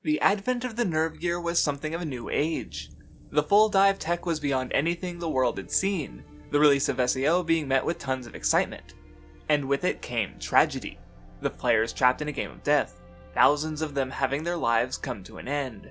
The advent of the nerve gear was something of a new age. The full dive tech was beyond anything the world had seen, the release of SAO being met with tons of excitement. And with it came tragedy. The players trapped in a game of death, thousands of them having their lives come to an end.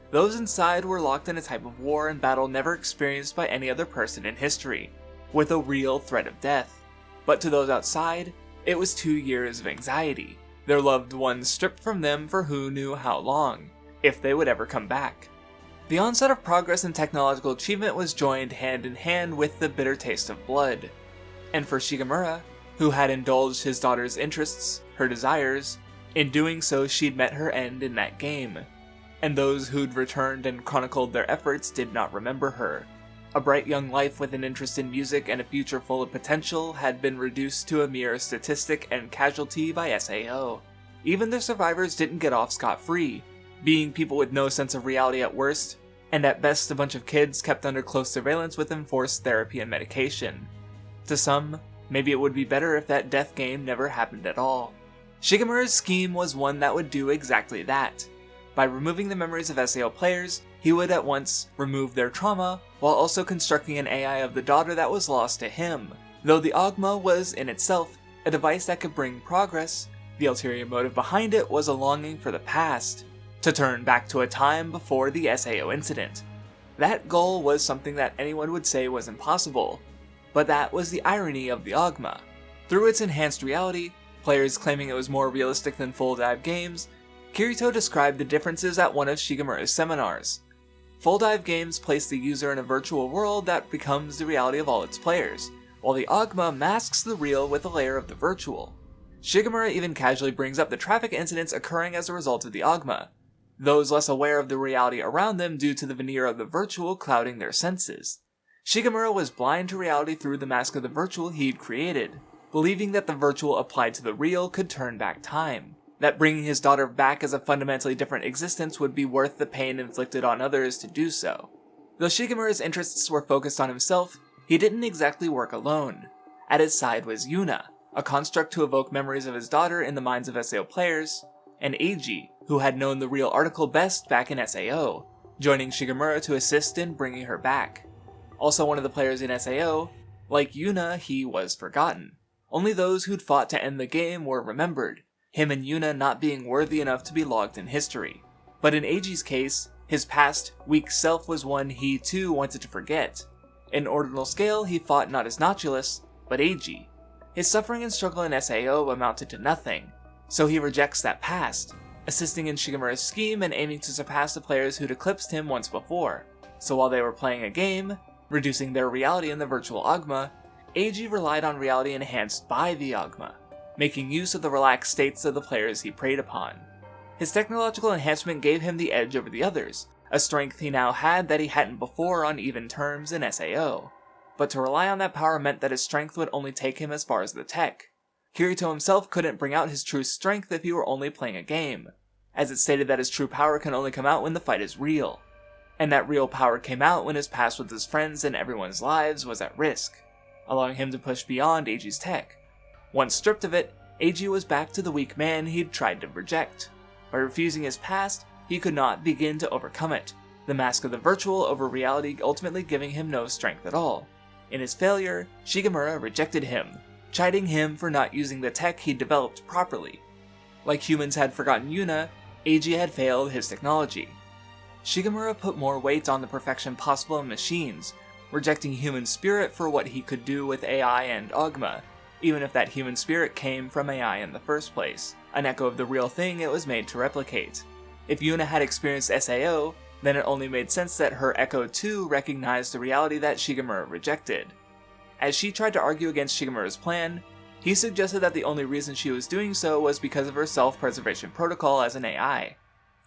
Those inside were locked in a type of war and battle never experienced by any other person in history, with a real threat of death. But to those outside, it was 2 years of anxiety, their loved ones stripped from them for who knew how long, if they would ever come back. The onset of progress and technological achievement was joined hand in hand with the bitter taste of blood. And for Shigemura, who had indulged his daughter's interests, her desires, in doing so she'd met her end in that game. And those who'd returned and chronicled their efforts did not remember her. A bright young life with an interest in music and a future full of potential had been reduced to a mere statistic and casualty by SAO. Even the survivors didn't get off scot-free, being people with no sense of reality at worst, and at best a bunch of kids kept under close surveillance with enforced therapy and medication. To some, maybe it would be better if that death game never happened at all. Shigemura's scheme was one that would do exactly that. By removing the memories of SAO players, he would at once remove their trauma, while also constructing an AI of the daughter that was lost to him. Though the Ogma was, in itself, a device that could bring progress, the ulterior motive behind it was a longing for the past, to turn back to a time before the SAO incident. That goal was something that anyone would say was impossible, but that was the irony of the Ogma. Through its enhanced reality, players claiming it was more realistic than full dive games, Kirito described the differences at one of Shigemura's seminars. Full dive games place the user in a virtual world that becomes the reality of all its players, while the Ogma masks the real with a layer of the virtual. Shigemura even casually brings up the traffic incidents occurring as a result of the Ogma, those less aware of the reality around them due to the veneer of the virtual clouding their senses. Shigemura was blind to reality through the mask of the virtual he'd created, believing that the virtual applied to the real could turn back time, that bringing his daughter back as a fundamentally different existence would be worth the pain inflicted on others to do so. Though Shigemura's interests were focused on himself, he didn't exactly work alone. At his side was Yuna, a construct to evoke memories of his daughter in the minds of SAO players, and Eiji, who had known the real article best back in SAO, joining Shigemura to assist in bringing her back. Also one of the players in SAO, like Yuna, he was forgotten. Only those who'd fought to end the game were remembered, him and Yuna not being worthy enough to be logged in history. But in Eiji's case, his past, weak self was one he too wanted to forget. In Ordinal Scale, he fought not as Nautilus, but Eiji. His suffering and struggle in SAO amounted to nothing, so he rejects that past, assisting in Shigemura's scheme and aiming to surpass the players who'd eclipsed him once before. So while they were playing a game, reducing their reality in the virtual Ogma, Eiji relied on reality enhanced by the Ogma, making use of the relaxed states of the players he preyed upon. His technological enhancement gave him the edge over the others, a strength he now had that he hadn't before on even terms in SAO. But to rely on that power meant that his strength would only take him as far as the tech. Kirito himself couldn't bring out his true strength if he were only playing a game, as it stated that his true power can only come out when the fight is real. And that real power came out when his past with his friends and everyone's lives was at risk, allowing him to push beyond Eiji's tech. Once stripped of it, Eiji was back to the weak man he'd tried to reject. By refusing his past, he could not begin to overcome it, the mask of the virtual over reality ultimately giving him no strength at all. In his failure, Shigemura rejected him, chiding him for not using the tech he'd developed properly. Like humans had forgotten Yuna, Eiji had failed his technology. Shigemura put more weight on the perfection possible in machines, rejecting human spirit for what he could do with AI and Ogma, even if that human spirit came from AI in the first place, an echo of the real thing it was made to replicate. If Yuna had experienced SAO, then it only made sense that her echo too recognized the reality that Shigemura rejected. As she tried to argue against Shigemura's plan, he suggested that the only reason she was doing so was because of her self-preservation protocol as an AI.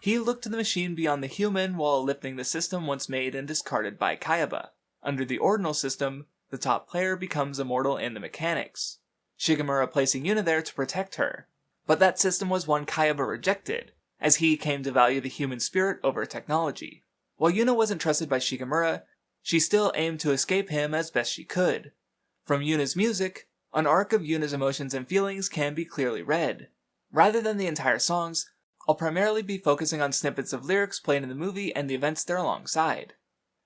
He looked to the machine beyond the human while lifting the system once made and discarded by Kayaba. Under the Ordinal system, the top player becomes immortal in the mechanics, Shigemura placing Yuna there to protect her. But that system was one Kayaba rejected, as he came to value the human spirit over technology. While Yuna wasn't trusted by Shigemura, she still aimed to escape him as best she could. From Yuna's music, an arc of Yuna's emotions and feelings can be clearly read. Rather than the entire songs, I'll primarily be focusing on snippets of lyrics played in the movie and the events there alongside.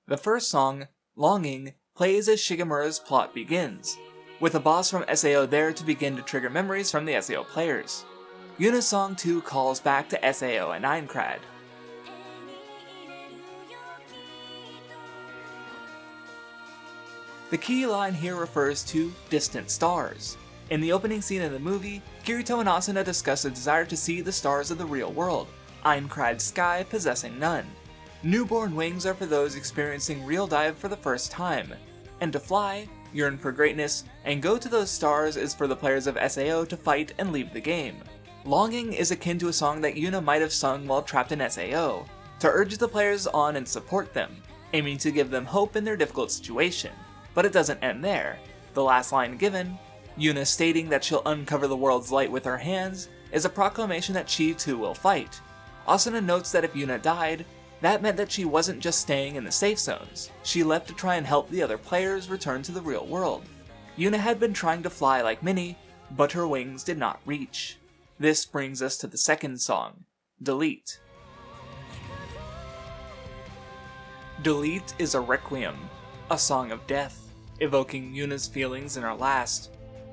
The first song, Longing, plays as Shigemura's plot begins, with a boss from SAO there to begin to trigger memories from the SAO players. Yuna's song 2 calls back to SAO and Aincrad. The key line here refers to distant stars. In the opening scene of the movie, Kirito and Asuna discuss a desire to see the stars of the real world, Aincrad's sky possessing none. Newborn wings are for those experiencing real dive for the first time, and to fly, yearn for greatness, and go to those stars is for the players of SAO to fight and leave the game. Longing is akin to a song that Yuna might have sung while trapped in SAO, to urge the players on and support them, aiming to give them hope in their difficult situation. But it doesn't end there. The last line given, Yuna stating that she'll uncover the world's light with her hands, is a proclamation that she too will fight. Asuna notes that if Yuna died, that meant that she wasn't just staying in the safe zones, she left to try and help the other players return to the real world. Yuna had been trying to fly like Minnie, but her wings did not reach. This brings us to the second song, Delete. Delete is a requiem, a song of death, evoking Yuna's feelings in her last.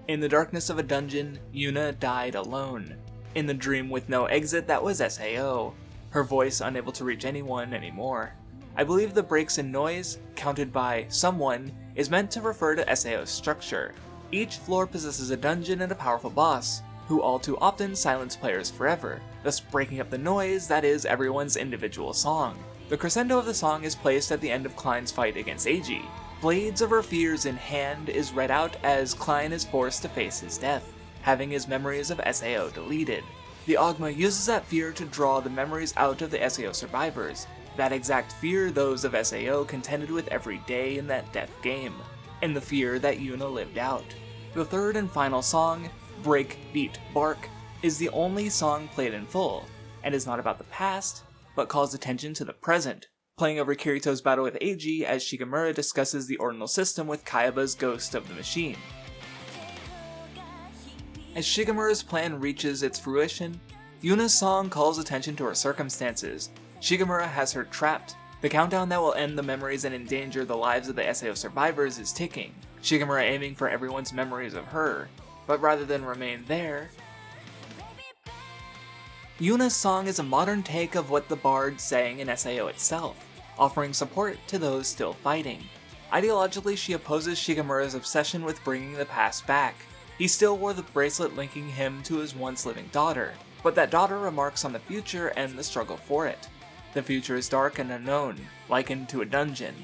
In the darkness of a dungeon, Yuna died alone. In the dream with no exit that was SAO, her voice unable to reach anyone anymore. I believe the breaks in noise, counted by someone, is meant to refer to SAO's structure. Each floor possesses a dungeon and a powerful boss, who all too often silence players forever, thus breaking up the noise that is everyone's individual song. The crescendo of the song is placed at the end of Klein's fight against Eiji. Blades of Her Fears in hand is read out as Klein is forced to face his death, having his memories of SAO deleted. The Ogma uses that fear to draw the memories out of the SAO survivors, that exact fear those of SAO contended with every day in that death game, and the fear that Yuna lived out. The third and final song, Break, Beat, Bark, is the only song played in full, and is not about the past, but calls attention to the present, playing over Kirito's battle with Eiji as Shigemura discusses the Ordinal system with Kaiba's Ghost of the Machine. As Shigemura's plan reaches its fruition, Yuna's song calls attention to her circumstances. Shigemura has her trapped. The countdown that will end the memories and endanger the lives of the SAO survivors is ticking, Shigemura aiming for everyone's memories of her, but rather than remain there, Yuna's song is a modern take of what the bard sang in SAO itself, offering support to those still fighting. Ideologically, she opposes Shigemura's obsession with bringing the past back. He still wore the bracelet linking him to his once living daughter, but that daughter remarks on the future and the struggle for it. The future is dark and unknown, likened to a dungeon,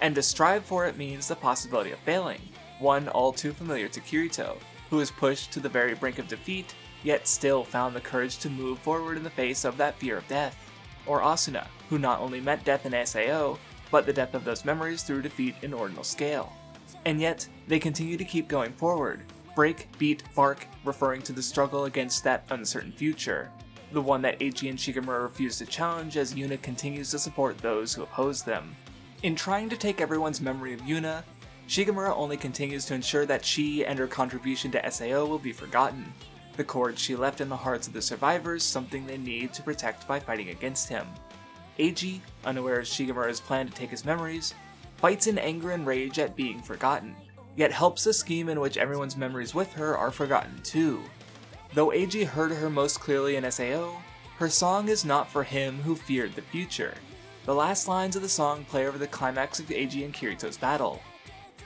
and to strive for it means the possibility of failing, one all too familiar to Kirito, who is pushed to the very brink of defeat, yet still found the courage to move forward in the face of that fear of death. Or Asuna, who not only met death in SAO, but the death of those memories through defeat in Ordinal Scale. And yet, they continue to keep going forward, break, beat, bark, referring to the struggle against that uncertain future, the one that Eiji and Shigemura refuse to challenge as Yuna continues to support those who oppose them. In trying to take everyone's memory of Yuna, Shigemura only continues to ensure that she and her contribution to SAO will be forgotten. The chord she left in the hearts of the survivors, something they need to protect by fighting against him. Eiji, unaware of Shigemura's plan to take his memories, fights in anger and rage at being forgotten, yet helps a scheme in which everyone's memories with her are forgotten too. Though Eiji heard her most clearly in SAO, her song is not for him who feared the future. The last lines of the song play over the climax of Eiji and Kirito's battle.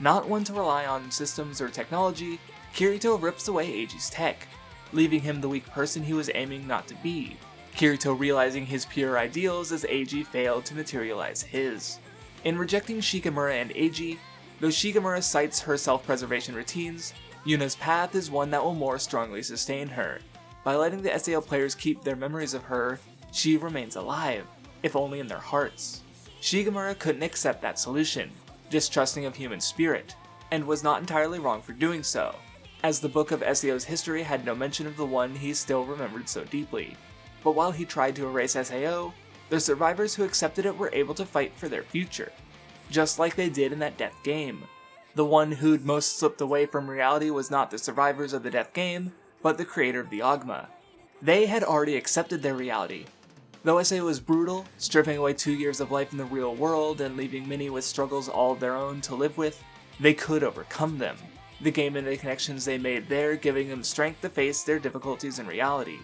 Not one to rely on systems or technology, Kirito rips away Eiji's tech, leaving him the weak person he was aiming not to be, Kirito realizing his pure ideals as Eiji failed to materialize his. In rejecting Shigemura and Eiji, though Shigemura cites her self-preservation routines, Yuna's path is one that will more strongly sustain her. By letting the SAO players keep their memories of her, she remains alive, if only in their hearts. Shigemura couldn't accept that solution, distrusting of human spirit, and was not entirely wrong for doing so, as the book of SAO's history had no mention of the one he still remembered so deeply. But while he tried to erase SAO, the survivors who accepted it were able to fight for their future, just like they did in that death game. The one who'd most slipped away from reality was not the survivors of the death game, but the creator of the Ogma. They had already accepted their reality. Though SAO was brutal, stripping away 2 years of life in the real world and leaving many with struggles all of their own to live with, they could overcome them. The game and the connections they made there giving them strength to face their difficulties in reality.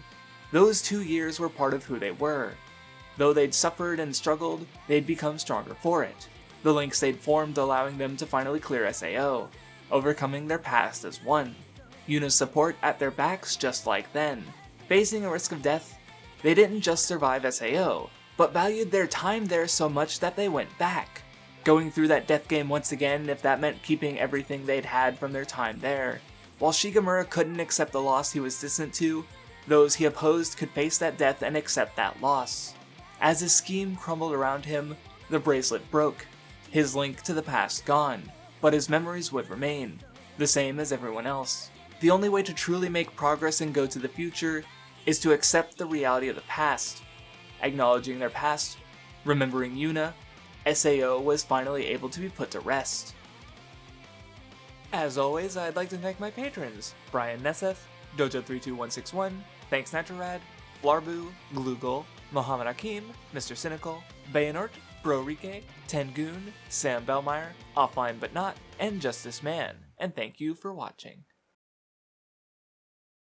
Those 2 years were part of who they were. Though they'd suffered and struggled, they'd become stronger for it. The links they'd formed allowing them to finally clear SAO, overcoming their past as one. Yuna's support at their backs just like then. Facing a risk of death, they didn't just survive SAO, but valued their time there so much that they went back. Going through that death game once again if that meant keeping everything they'd had from their time there. While Shigemura couldn't accept the loss he was distant to, those he opposed could face that death and accept that loss. As his scheme crumbled around him, the bracelet broke, his link to the past gone, but his memories would remain, the same as everyone else. The only way to truly make progress and go to the future is to accept the reality of the past. Acknowledging their past, remembering Yuna, SAO was finally able to be put to rest. As always, I'd like to thank my patrons, Brian Nesseth, Dojo32161, Thanks Naturad, Flarbu, Glugel, Mohammed Akim, Mr. Cynical, Bayanort, Brorike, Tengoon, Sam Bellmeyer, Offline But Not, and Justice Man, and thank you for watching.